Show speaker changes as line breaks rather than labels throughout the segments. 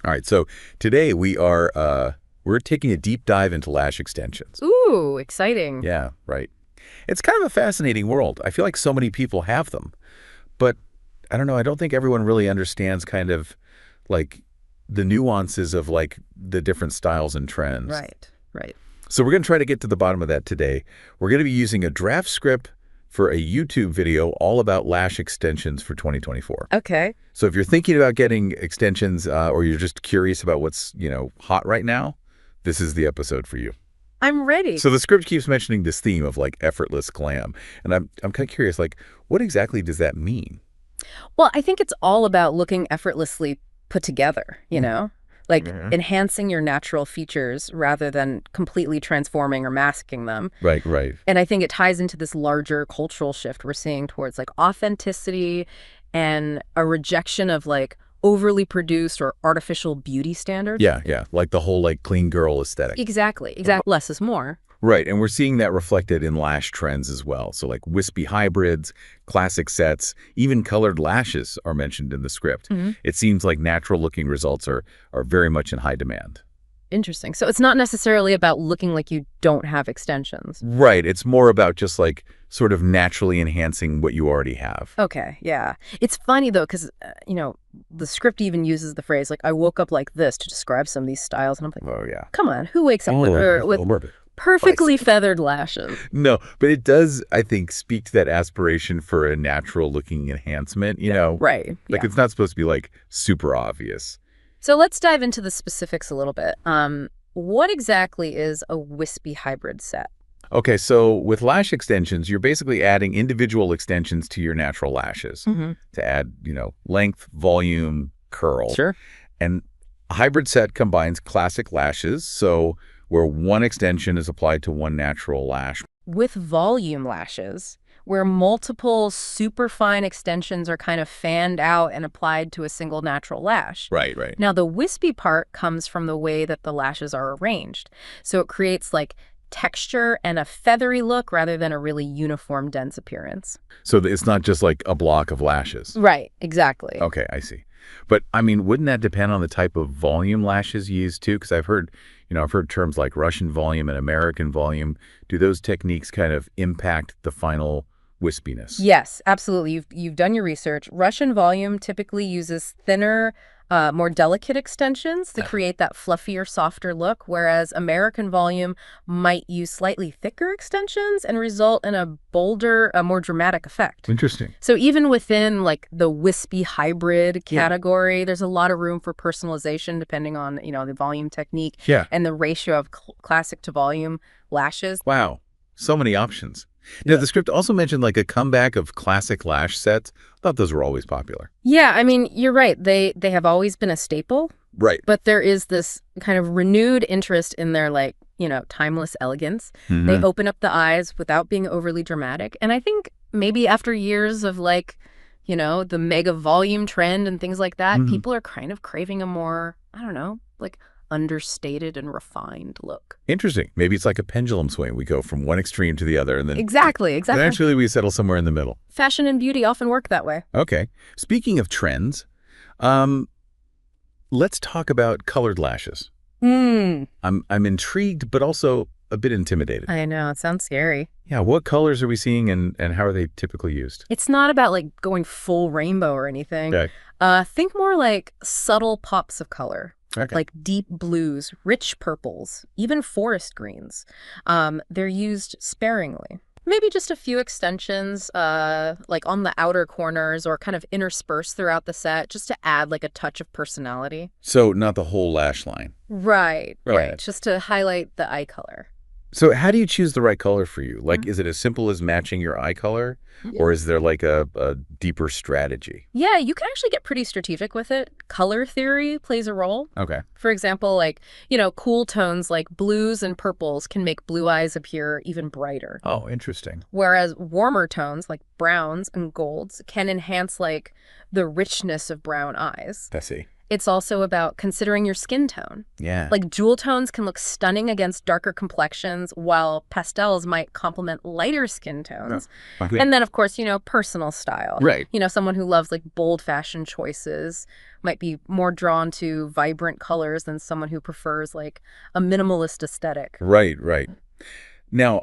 All right, so today we're taking a deep dive into lash extensions.
Ooh, exciting.
Yeah, right. It's kind of a fascinating world. I feel like so many people have them, but I don't know, I don't think everyone really understands kind of like the nuances of like the different styles and trends.
Right, right.
So we're going to try to get to the bottom of that today. We're going to be using a draft script for a YouTube video all about lash extensions for 2024.
Okay.
So if you're thinking about getting extensions or you're just curious about what's, hot right now, this is the episode for you.
I'm ready.
So the script keeps mentioning this theme of like effortless glam. And I'm kind of curious, like, what exactly does that mean?
Well, I think it's all about looking effortlessly put together, like enhancing your natural features rather than completely transforming or masking them.
Right, right.
And I think it ties into this larger cultural shift we're seeing towards like authenticity and a rejection of like overly produced or artificial beauty standards.
Yeah. Like the whole like clean girl aesthetic.
Exactly. Less is more.
Right, and we're seeing that reflected in lash trends as well. So like wispy hybrids, classic sets, even colored lashes are mentioned in the script. It seems like natural-looking results are very much in high demand.
Interesting. So it's not necessarily about looking like you don't have extensions.
Right, it's more about just like sort of naturally enhancing what you already have.
Okay, yeah. It's funny though, because, the script even uses the phrase, like, I woke up like this to describe some of these styles. And I'm like,
Oh, yeah.
come on, who wakes up with perfectly feathered lashes?
No, but it does, I think, speak to that aspiration for a natural-looking enhancement,
Right.
Like
Yeah.
it's not supposed to be like super obvious.
So let's dive into the specifics a little bit. What exactly is a wispy hybrid set?
Okay, so with lash extensions, you're basically adding individual extensions to your natural lashes to add, length, volume, curl.
Sure.
And a hybrid set combines classic lashes, so where one extension is applied to one natural lash.
With volume lashes, where multiple superfine extensions are kind of fanned out and applied to a single natural lash.
Right.
Now, the wispy part comes from the way that the lashes are arranged. So it creates like texture and a feathery look rather than a really uniform, dense appearance.
So it's not just like a block of lashes.
Right, exactly.
Okay, I see. But I mean, wouldn't that depend on the type of volume lashes you use too? Because I've heard terms like Russian volume and American volume. Do those techniques kind of impact the final wispiness?
Yes, absolutely. You've done your research. Russian volume typically uses thinner, more delicate extensions to create that fluffier, softer look, whereas American volume might use slightly thicker extensions and result in a bolder, a more dramatic effect.
Interesting.
So even within like the wispy hybrid category, there's a lot of room for personalization depending on, the volume technique and the ratio of classic to volume lashes.
Wow. So many options. Now, the script also mentioned like a comeback of classic lash sets. I thought those were always popular.
Yeah, I mean, you're right. They have always been a staple.
Right.
But there is this kind of renewed interest in their like, timeless elegance. They open up the eyes without being overly dramatic. And I think maybe after years of like, the mega volume trend and things like that, people are kind of craving a more, I don't know, like understated and refined look.
Interesting. Maybe it's like a pendulum swing. We go from one extreme to the other, and then
Exactly.
eventually we settle somewhere in the middle.
Fashion and beauty often work that way.
Okay. Speaking of trends, let's talk about colored lashes. I'm intrigued, but also a bit intimidated.
I know. It sounds scary.
Yeah. What colors are we seeing, and how are they typically used?
It's not about like going full rainbow or anything.
Okay.
Think more like subtle pops of color.
Okay.
Like deep blues, rich purples, even forest greens. They're used sparingly. Maybe just a few extensions, like on the outer corners or kind of interspersed throughout the set, just to add like a touch of personality.
So not the whole lash line.
Right. Just to highlight the eye color.
So how do you choose the right color for you? Like, is it as simple as matching your eye color? Or is there like a deeper strategy?
Yeah, you can actually get pretty strategic with it. Color theory plays a role.
Okay.
For example, like, cool tones like blues and purples can make blue eyes appear even brighter.
Oh, interesting.
Whereas warmer tones like browns and golds can enhance like the richness of brown eyes.
I see.
It's also about considering your skin tone.
Yeah.
Like jewel tones can look stunning against darker complexions, while pastels might complement lighter skin tones.
Okay.
And then, of course, personal style.
Right.
Someone who loves like bold fashion choices might be more drawn to vibrant colors than someone who prefers like a minimalist aesthetic.
Right, right. Now,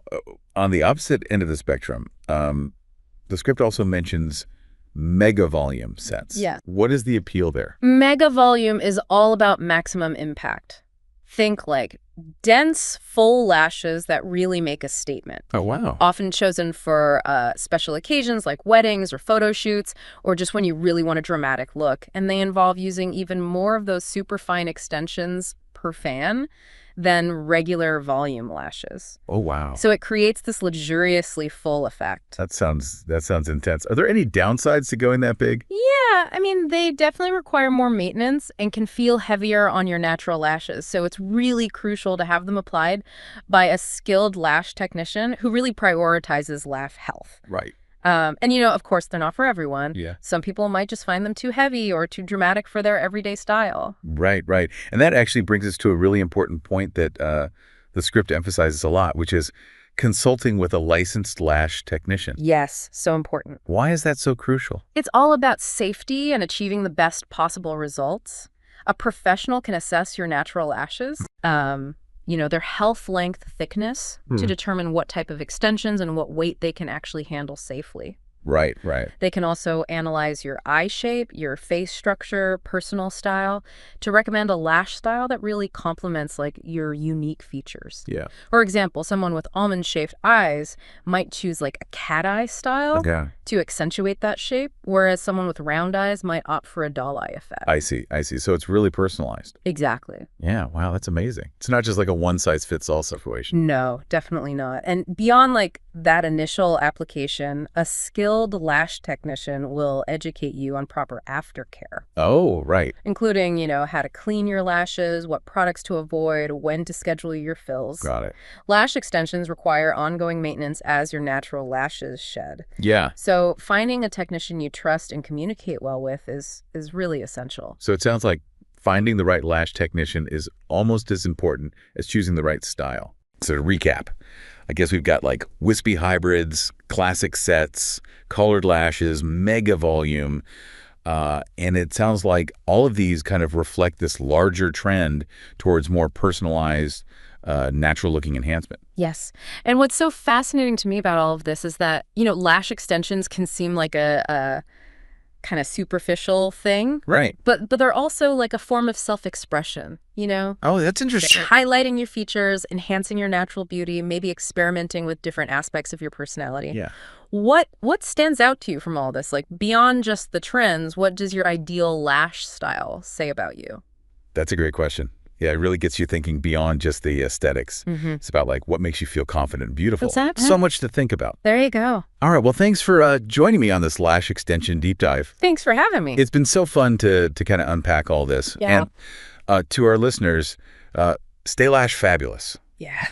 on the opposite end of the spectrum, the script also mentions mega volume sets.
Yes.
What is the appeal there?
Mega volume is all about maximum impact. Think like dense, full lashes that really make a statement.
Oh, wow.
Often chosen for special occasions like weddings or photo shoots, or just when you really want a dramatic look. And they involve using even more of those superfine extensions per fan than regular volume lashes.
Oh, wow.
So it creates this luxuriously full effect.
That sounds intense. Are there any downsides to going that big?
Yeah, they definitely require more maintenance and can feel heavier on your natural lashes. So it's really crucial to have them applied by a skilled lash technician who really prioritizes lash health.
Right.
And of course, they're not for everyone.
Yeah.
Some people might just find them too heavy or too dramatic for their everyday style.
Right, right. And that actually brings us to a really important point that the script emphasizes a lot, which is consulting with a licensed lash technician.
Yes, so important.
Why is that so crucial?
It's all about safety and achieving the best possible results. A professional can assess your natural lashes, their health, length, thickness, to determine what type of extensions and what weight they can actually handle safely.
Right, right.
They can also analyze your eye shape, your face structure, personal style, to recommend a lash style that really complements like your unique features.
Yeah.
For example, someone with almond-shaped eyes might choose like a cat eye style to accentuate that shape, whereas someone with round eyes might opt for a doll eye effect.
I see. So it's really personalized.
Exactly.
Yeah, wow, that's amazing. It's not just like a one-size-fits-all situation.
No, definitely not. And beyond like that initial application, a skilled lash technician will educate you on proper aftercare.
Oh, right.
Including, how to clean your lashes, what products to avoid, when to schedule your fills.
Got it.
Lash extensions require ongoing maintenance as your natural lashes shed.
Yeah.
So finding a technician you trust and communicate well with is really essential.
So it sounds like finding the right lash technician is almost as important as choosing the right style. So to recap, I guess we've got like wispy hybrids, classic sets, colored lashes, mega volume, and it sounds like all of these kind of reflect this larger trend towards more personalized, natural-looking enhancement.
Yes. And what's so fascinating to me about all of this is that, lash extensions can seem like a kind of superficial thing.
Right.
But they're also like a form of self-expression,
Oh, that's interesting.
Highlighting your features, enhancing your natural beauty, maybe experimenting with different aspects of your personality.
Yeah.
What stands out to you from all this? Like beyond just the trends, what does your ideal lash style say about you?
That's a great question. Yeah, it really gets you thinking beyond just the aesthetics. It's about like what makes you feel confident and beautiful.
Exactly.
So much to think about.
There you go.
All right. Well, thanks for joining me on this lash extension deep dive.
Thanks for having me.
It's been so fun to kind of unpack all this.
Yeah.
And to our listeners, stay lash fabulous.
Yeah.